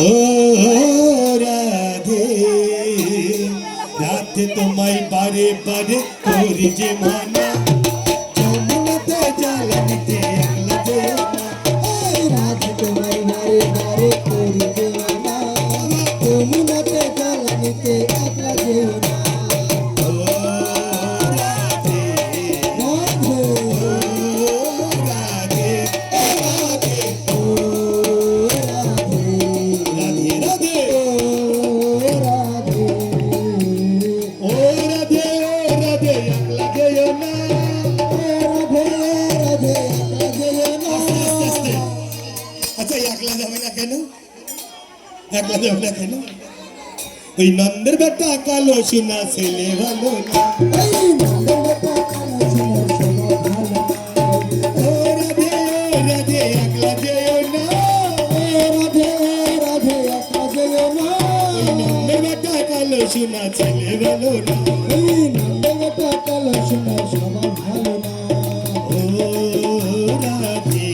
ও রাধে রাধে তোমায় বারে বারে করি যে মানা যমুনাতে জল নিতে একলা যেও না রাধে তোমায় বারে বারে করি যে মানা যমুনাতে জল নিতে একলা যেও না একলা যাবে না কেন ওই নন্দের বেটা কালো সোনা ছেলে ভালো না রাধে একলা যেও না রাধে একলা যেও না ওই নন্দের বেটা কালো সোনা ছেলে ভালো না নন্দের বেটা কালো সোনা সবাই ভালো না ও রাধে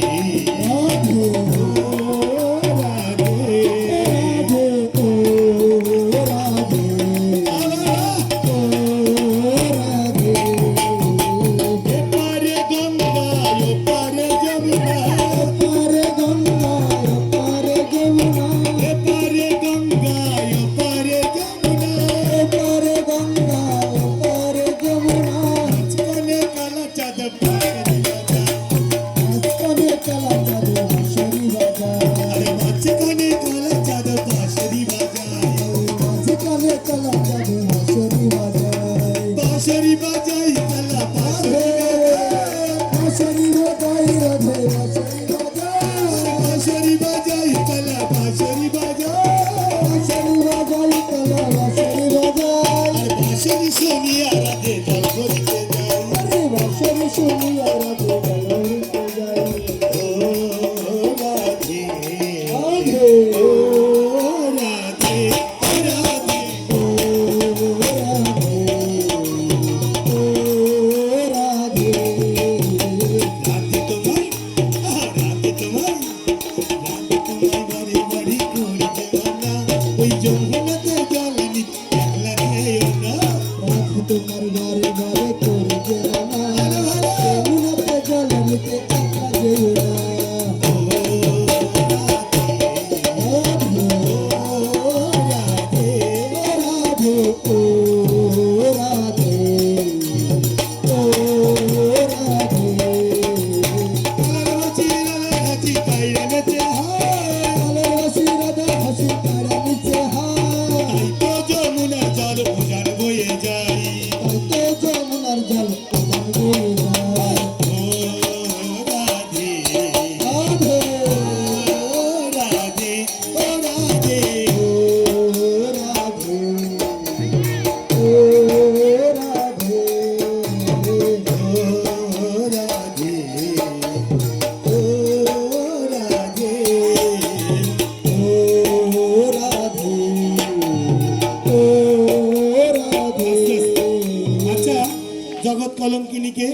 জগৎ কলঙ্কিনীকে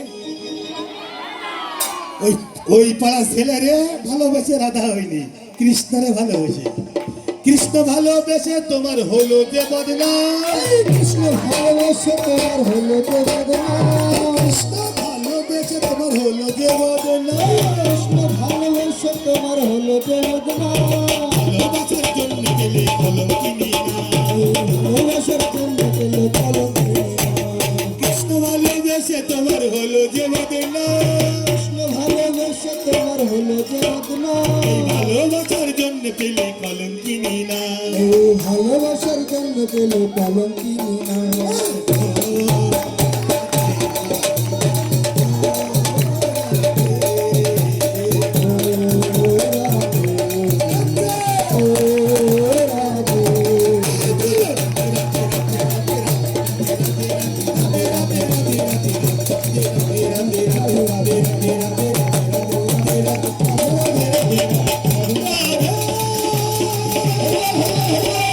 ওই পাড়া ছেলেরে ভালোবেসে রাধা হয়নি, কৃষ্ণরে ভালোবেসে। কৃষ্ণ ভালোবেসে তোমার হলো যে বদনাম, কৃষ্ণ ভালোবেসে তোমার হলো যে বদনাম, কৃষ্ণ ভালোবেসে তোমার হলো যে বদনাম, কৃষ্ণ ভালোবেসে তোমার হলো যে বদনাম। ভালোবাসার জন্য গেলে কলঙ্কিনী না, ভালোবাসার জন্য গেলে কলঙ্কিনী না। কৃষ্ণ ভালোবেসে তোমার হলো যে বদনাম, কৃষ্ণ ভালোবেসে তোমার হলো যে বদনাম। ভালোবাসার জন্য পেলে কলঙ্কিনী না, ভালোবাসার জন্য পেলে কলঙ্কিনী না। Yeah.